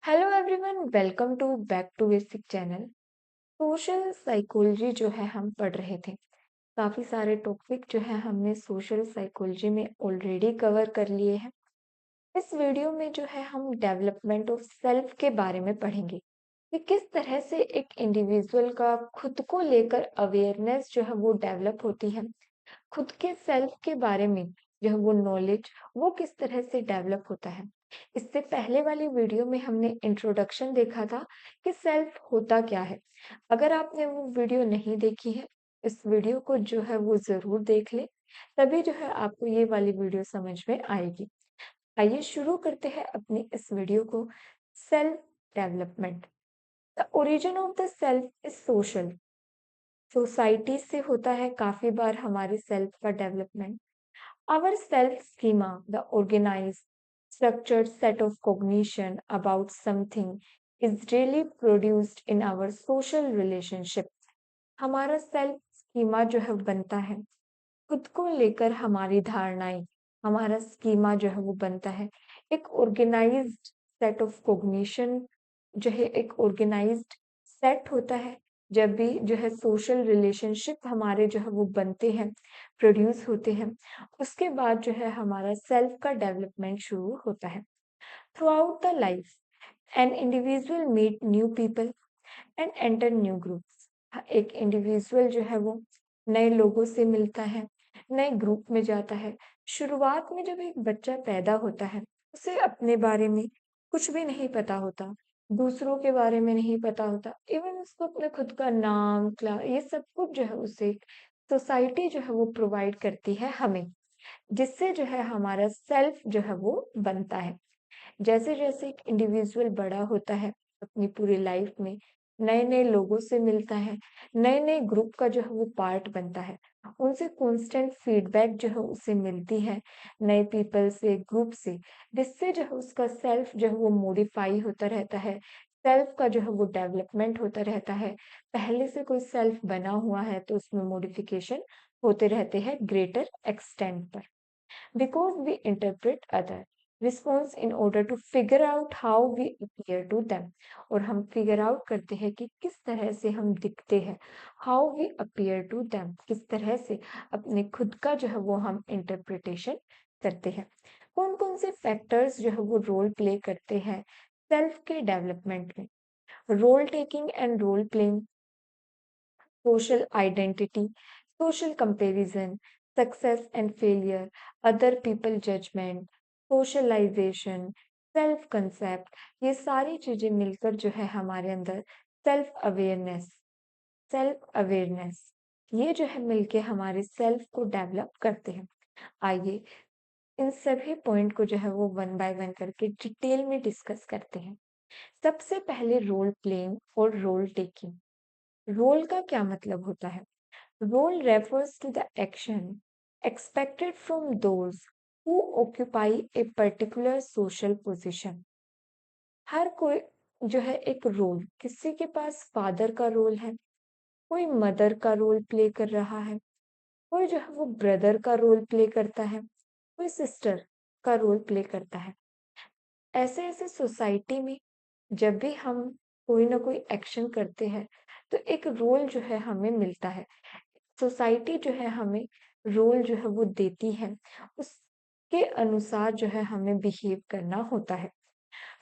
Hello everyone, welcome to back to basic channel. Social psychology जो है हम पढ़ रहे थे। काफी सारे टॉपिक जो है हमने सोशल साइकोलॉजी में ऑलरेडी कवर कर लिए हैं। इस वीडियो में जो है हम डेवलपमेंट ऑफ सेल्फ के बारे में पढ़ेंगे कि किस तरह से एक इंडिविजुअल का खुद को लेकर अवेयरनेस जो है वो डेवलप होती है। खुद के सेल्फ के बारे में जो है वो नॉलेज वो किस तरह से डेवलप होता है। इससे पहले वाली वीडियो में हमने इंट्रोडक्शन देखा था कि सेल्फ होता क्या है। अगर आपने वो वीडियो नहीं देखी है, इस वीडियो को जो है वो जरूर देख ले, तभी जो है आपको ये वाली वीडियो समझ में आएगी। आइए शुरू करते हैं अपनी इस वीडियो को। Self development. The origin of the self is social. Society से होता है काफी बार हमारे सेल्फ का development. Our self schema, the organized, structured set of cognition about something, is really produced in our social relationship. हमारा self schema जो है बनता है, खुद को लेकर हमारी धारणाएं, हमारा स्कीमा जो है वो बनता है एक ऑर्गेनाइज्ड सेट ऑफ कॉग्निशन। जो है एक ऑर्गेनाइज्ड सेट होता है। जब भी जो है सोशल रिलेशनशिप हमारे जो है वो बनते हैं, प्रोड्यूस होते हैं, उसके बाद जो है हमारा सेल्फ का डेवलपमेंट शुरू होता है। Throughout the life an individual meet new people and enter new groups. एक इंडिविजुअल जो है वो नए लोगों से मिलता है, नए ग्रुप में जाता है। शुरुआत में जब एक बच्चा पैदा होता है, उसे अपने बारे में कुछ भी नहीं पता होता, दूसरों के बारे में नहीं पता होता, इवन उसको अपने खुद का नाम, क्लास, ये सब कुछ जो है उसे सोसाइटी जो है वो प्रोवाइड करती है हमें, जिससे जो है हमारा सेल्फ जो है वो बनता है। जैसे जैसे एक इंडिविजुअल बड़ा होता है, अपनी पूरी लाइफ में नए नए लोगों से मिलता है, नए नए ग्रुप का जो है वो पार्ट बनता है, उनसे कांस्टेंट फीडबैक जो है उसे मिलती है, नए पीपल से, ग्रुप से, जिससे जो है उसका सेल्फ जो है वो मॉडिफाई होता रहता है। सेल्फ का जो है वो डेवलपमेंट होता रहता है। पहले से कोई सेल्फ बना हुआ है तो उसमें मॉडिफिकेशन होते रहते हैं ग्रेटर एक्सटेंट पर। Because we interpret other response in order to figure out how we appear to them। और हम फिगर आउट करते हैं कि किस तरह से हम दिखते हैं। how we appear to them, किस तरह से अपने खुद का जो है वो हम इंटरप्रिटेशन करते हैं। कौन कौन से फैक्टर्स जो है वो रोल प्ले करते हैं सेल्फ के डेवलपमेंट में। Role taking and role playing, social identity, social comparison, success and failure, other people judgment, socialization, self concept, ये सारी चीजें मिलकर जो है हमारे अंदर सेल्फ अवेयरनेस ये जो है मिलके हमारे सेल्फ को डेवलप करते हैं। आइए इन सभी पॉइंट को जो है वो वन बाय वन करके डिटेल में डिस्कस करते हैं। सबसे पहले रोल प्लेइंग और रोल टेकिंग। रोल का क्या मतलब होता है? Role refers to the action expected from those who occupy a particular social position। हर कोई जो है एक रोल, किसी के पास फादर का रोल है, कोई मदर का रोल प्ले कर रहा है, कोई जो है वो ब्रदर का रोल प्ले करता है, कोई सिस्टर का रोल प्ले करता है। ऐसे ऐसे सोसाइटी में जब भी हम कोई ना कोई एक्शन करते हैं, तो एक रोल जो है हमें मिलता है। सोसाइटी जो है हमें रोल जो है वो देती है, उसके अनुसार जो है हमें बिहेव करना होता है।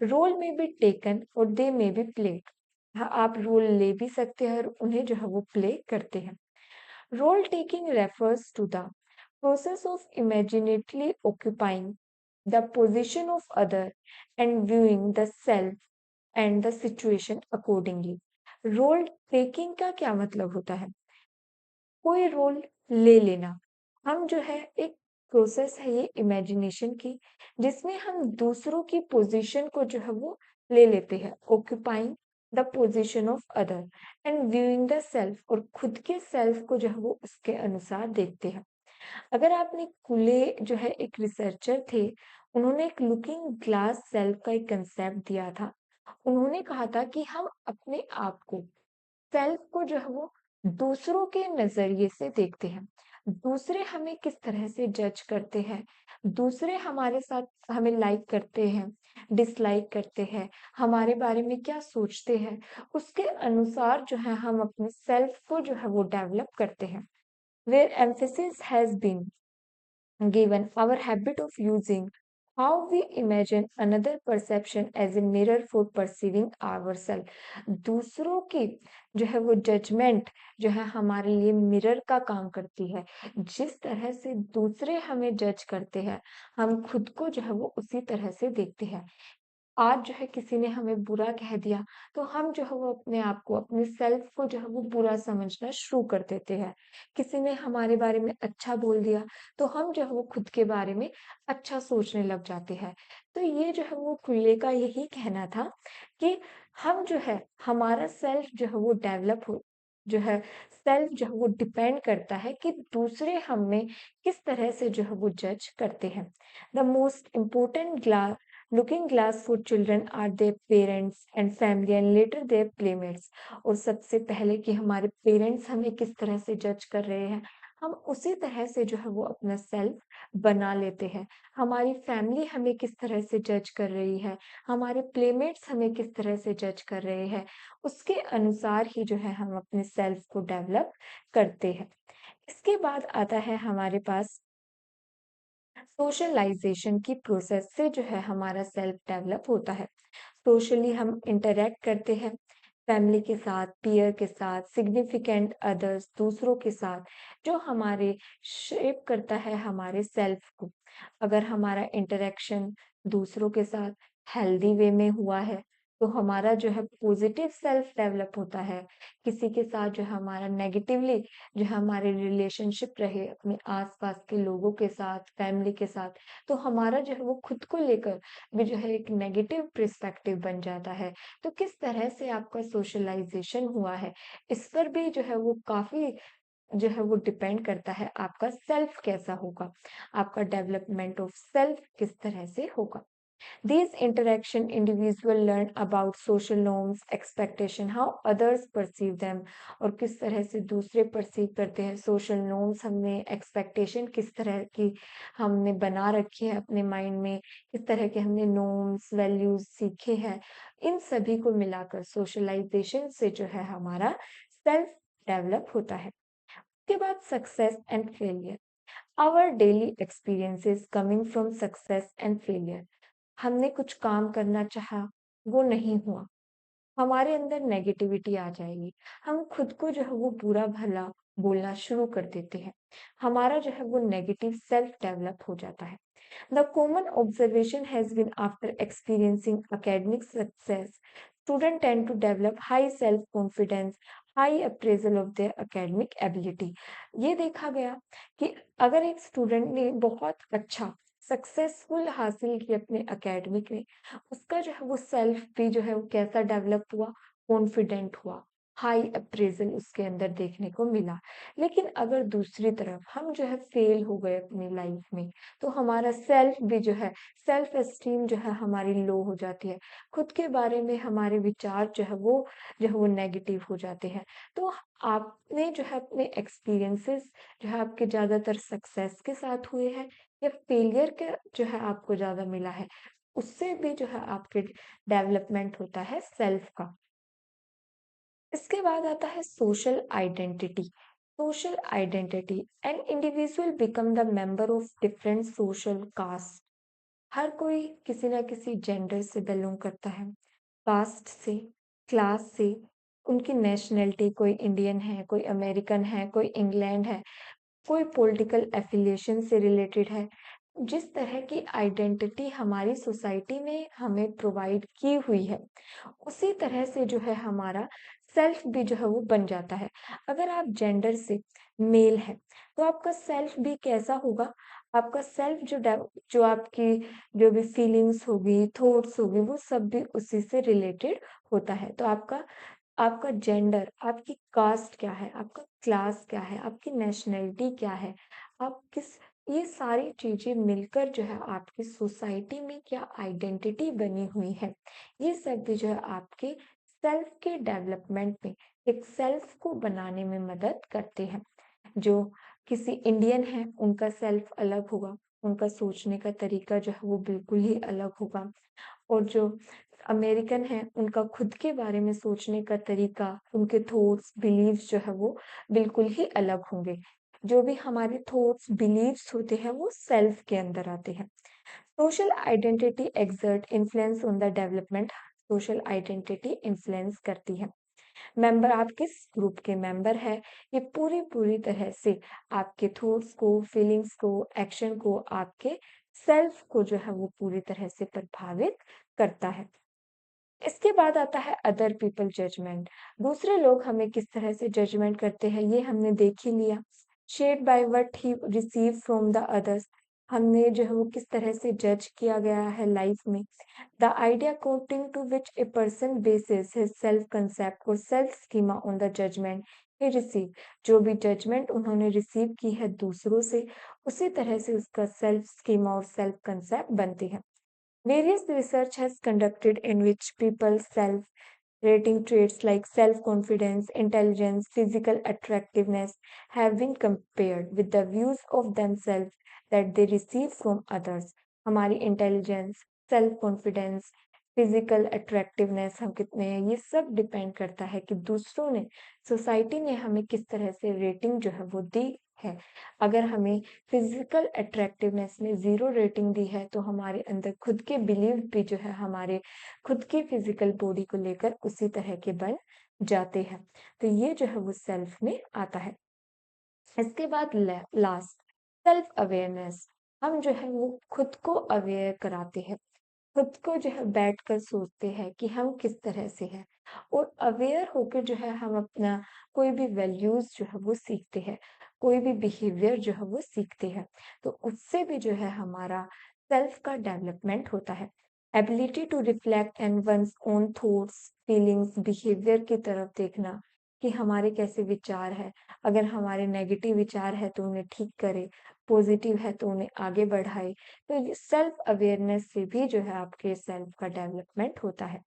रोल में बी टेकन और दे में बी प्लेड। हाँ, आप रोल ले भी सकते हैं और उन्हें जो है वो प्ले करते हैं। Role taking refers to the process of imaginatively occupying the position of other and viewing the self and the situation accordingly. Role taking का क्या मतलब होता है? कोई रोल ले लेना। हम जो है एक प्रोसेस है ये इमेजिनेशन की, जिसमें हम दूसरों की पोजीशन को जो है वो ले लेते हैं, occupying the position of other and viewing the self, और खुद के सेल्फ को जो है वो उसके अनुसार देखते हैं। अगर आपने कुले जो है एक रिसर्चर थे, उन्होंने एक लुकिंग ग्लास सेल्फ का एक कंसेप्ट दिया था। उन्होंने कहा था कि हम अपने आप को, सेल्फ को जो है वो दूसरों के नजरिए से देखते हैं। दूसरे हमें किस तरह से जज करते हैं, दूसरे हमारे साथ हमें लाइक करते हैं, डिसलाइक करते हैं, हमारे बारे में क्या सोचते हैं, उसके अनुसार जो है हम अपने सेल्फ को जो है वो डेवलप करते हैं। Where emphasis has been given our habit of using how we imagine another perception as a mirror for perceiving ourselves. दूसरों की जो है वो जजमेंट जो है हमारे लिए मिरर का काम करती है। जिस तरह से दूसरे हमें जज करते हैं, हम खुद को जो है वो उसी तरह से देखते हैं। आज जो है किसी ने हमें बुरा कह दिया, तो हम जो है वो अपने आप को, अपने सेल्फ को जो है वो बुरा समझना शुरू कर देते हैं। किसी ने हमारे बारे में अच्छा बोल दिया, तो हम जो है वो खुद के बारे में अच्छा सोचने लग जाते हैं। तो ये जो है वो कुल्ले का यही कहना था कि हम जो है, हमारा सेल्फ जो है वो डेवलप हो जो है सेल्फ जो है वो डिपेंड करता है कि दूसरे हमें किस तरह से जो है वो जज करते हैं। The most important looking glass for children are their parents and family and later their playmates. और सबसे पहले कि हमारे पेरेंट्स हमें किस तरह से जज कर रहे हैं, हम उसी तरह से जो है वो अपना सेल्फ बना लेते हैं। हमारी फैमिली हमें किस तरह से जज कर रही है, हमारे प्लेमेट्स हमें किस तरह से जज कर रहे हैं, उसके अनुसार ही जो है हम अपने सेल्फ को डेवलप करते हैं। इसके बाद आता है हमारे पास सोशलाइजेशन की प्रोसेस से जो है हमारा सेल्फ डेवलप होता है। सोशली हम इंटरैक्ट करते हैं, फैमिली के साथ, पीयर के साथ, सिग्निफिकेंट अदर्स, दूसरों के साथ, जो हमारे शेप करता है हमारे सेल्फ को। अगर हमारा इंटरेक्शन दूसरों के साथ हेल्दी वे में हुआ है, तो हमारा जो है पॉजिटिव सेल्फ डेवलप होता है। किसी के साथ जो हमारा नेगेटिवली जो हमारे रिलेशनशिप रहे अपने आसपास के लोगों के साथ, फैमिली के साथ, तो हमारा जो है वो खुद को लेकर भी जो है एक नेगेटिव पर्सपेक्टिव बन जाता है। तो किस तरह से आपका सोशलाइजेशन हुआ है, इस पर भी जो है वो काफ़ी जो है वो डिपेंड करता है आपका सेल्फ कैसा होगा, आपका डेवलपमेंट ऑफ सेल्फ किस तरह से होगा। These interaction individual learn about social norms, expectation, how others perceive them और किस तरह से दूसरे परसीव करते हैं। सोशल नॉर्म्स हमने एक्सपेक्टेशन किस तरह की हमने बना रखी है अपने माइंड में, किस तरह के हमने नॉर्म्स, वैल्यूज सीखे हैं, इन सभी को मिलाकर सोशलाइजेशन से जो है हमारा सेल्फ डेवलप होता है। उसके बाद success and failure. Our daily experiences coming from success and failure. हमने कुछ काम करना चाहा, वो नहीं हुआ, हमारे अंदर नेगेटिविटी आ जाएगी। हम खुद को जो है वो बुरा-भला बोलना शुरू कर देते हैं। हमारा जो है वो नेगेटिव सेल्फ डेवलप हो जाता है। The common observation has been after experiencing academic success, students tend to develop high self-confidence, high appraisal of their academic ability. ये देखा गया कि अगर एक स्टूडेंट ने बहुत अच्छा सक्सेसफुल हासिल किया अपने एकेडमिक में, उसका जो है वो सेल्फ भी जो है वो कैसा डेवलप हुआ, कॉन्फिडेंट हुआ, हाई अप्रेजल उसके अंदर देखने को मिला। लेकिन अगर दूसरी तरफ हम जो है फेल हो गए अपनी लाइफ में, तो हमारा सेल्फ भी जो है, सेल्फ एस्टीम जो है हमारी लो हो जाती है। खुद के बारे में हमारे विचार जो है वो नेगेटिव हो जाते हैं। तो आपने जो है अपने एक्सपीरियंसेस जो है आपके ज़्यादातर सक्सेस के साथ हुए हैं या फेलियर का जो है आपको ज़्यादा मिला है, उससे भी जो है आपके डेवलपमेंट होता है सेल्फ का। इसके बाद आता है social identity. Social identity, an individual become the member of different social caste. हर कोई किसी ना किसी जेंडर से बिलोंग करता है, कास्ट से, क्लास से, उनकी नेशनैलिटी, कोई इंडियन है, कोई अमेरिकन है, कोई इंग्लैंड है, कोई पॉलिटिकल एफिलिएशन से रिलेटेड है। जिस तरह की आइडेंटिटी हमारी सोसाइटी में हमें प्रोवाइड की हुई है, उसी तरह से जो है हमारा सेल्फ भी जो है वो बन जाता है। अगर आप जेंडर से मेल हैं, तो आपका सेल्फ भी कैसा होगा? आपका सेल्फ जो आपकी जो भी फीलिंग्स होगी, थॉट्स होगी, वो सब भी उसी से रिलेटेड होता है। तो आपका आपका जेंडर, आपकी कास्ट क्या है, आपका क्लास क्या है, आपकी नेशनैलिटी क्या है, आप किस ये सारी चीज़ें मिलकर जो है आपकी सोसाइटी में क्या आइडेंटिटी बनी हुई है, ये सब भी जो है आपके सेल्फ के डेवलपमेंट में, एक सेल्फ को बनाने में मदद करते हैं। जो किसी इंडियन है, उनका सेल्फ अलग होगा, उनका सोचने का तरीका जो है वो बिल्कुल ही अलग होगा। और जो अमेरिकन हैं, उनका खुद के बारे में सोचने का तरीका, उनके थॉट्स, बिलीव्स जो है वो बिल्कुल ही अलग होंगे। जो भी हमारे थॉट्स, बिलीव्स होते हैं वो सेल्फ के अंदर आते हैं। Social identity exert influence on the development. Social identity influence करती है। मेंबर आप किस ग्रुप के मेंबर है, ये पूरी पूरी तरह से आपके थॉट्स को, फीलिंग्स को, एक्शन को, आपके सेल्फ को जो है वो पूरी तरह से प्रभावित करता है। इसके बाद आता है अदर पीपल जजमेंट। दूसरे लोग हमें किस तरह से जजमेंट करते हैं ये हमने देख ही लिया। Shaped by what he receive from the others. हमने जो है वो किस तरह से जज किया गया है लाइफ में। The idea according to which a person basis his self concept और self schema on the judgement he receive. जो भी जजमेंट उन्होंने रिसीव की है दूसरों से, उसी तरह से उसका सेल्फ स्कीमा और सेल्फ कंसेप्ट बनती है। Various research has conducted in which people's self-rating traits like self-confidence, intelligence, physical attractiveness have been compared with the views of themselves that they receive from others. हमारी intelligence, self confidence, physical attractiveness हम कितने हैं, ये सब depend करता है कि दूसरों ने, सोसाइटी ने हमें किस तरह से रेटिंग जो है वो दी है। अगर हमें फिजिकल अट्रैक्टिवनेस में 0 रेटिंग दी है, तो हमारे अंदर खुद के बिलीव भी जो है हमारे खुद की फिजिकल बॉडी को लेकर उसी तरह के बन जाते हैं। तो ये जो है वो सेल्फ में आता है। इसके बाद लास्ट सेल्फ अवेयरनेस। हम जो है वो खुद को अवेयर कराते हैं, खुद को जो है बैठकर सोचते हैं कि हम किस तरह से हैं, और अवेयर होकर जो है हम अपना कोई भी वैल्यूज जो है वो सीखते हैं, कोई भी बिहेवियर जो है वो सीखते हैं। तो उससे भी जो है हमारा सेल्फ का डेवलपमेंट होता है। Ability to reflect and one's own thoughts, feelings, behaviour की तरफ देखना कि हमारे कैसे विचार है। अगर हमारे नेगेटिव विचार है तो उन्हें ठीक करें, पॉजिटिव है तो उन्हें आगे बढ़ाए। तो ये सेल्फ अवेयरनेस से भी जो है आपके सेल्फ का डेवलपमेंट होता है।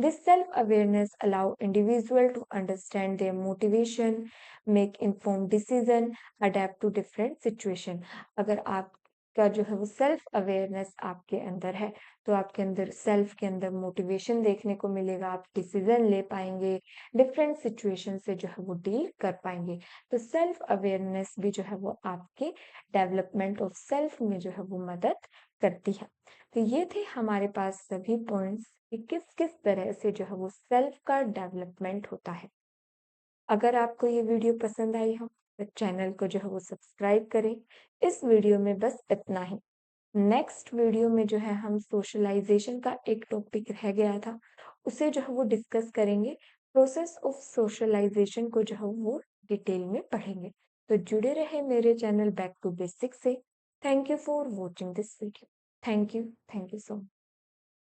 This self awareness allow individual to understand their motivation, make informed decision, adapt to different situation. अगर आपका जो है वो सेल्फ अवेयरनेस आपके अंदर है, तो आपके अंदर सेल्फ के अंदर मोटिवेशन देखने को मिलेगा, आप डिसीजन ले पाएंगे, डिफरेंट सिचुएशन से जो है वो डील कर पाएंगे। तो सेल्फ अवेयरनेस भी जो है वो आपके डेवलपमेंट ऑफ सेल्फ में जो है वो मदद करती है। तो ये थे हमारे पास सभी पॉइंट्स कि किस किस तरह से जो है वो सेल्फ का डेवलपमेंट होता है। अगर आपको ये वीडियो पसंद आई हो तो चैनल को जो है वो सब्सक्राइब करें। इस वीडियो में बस इतना ही। नेक्स्ट वीडियो में जो है हम सोशलाइजेशन का एक टॉपिक रह गया था, उसे जो है वो डिस्कस करेंगे। प्रोसेस ऑफ सोशलाइजेशन को जो है वो डिटेल में पढ़ेंगे। तो जुड़े रहे मेरे चैनल बैक टू बेसिक्स से। Thank you for watching this video. Thank you so much.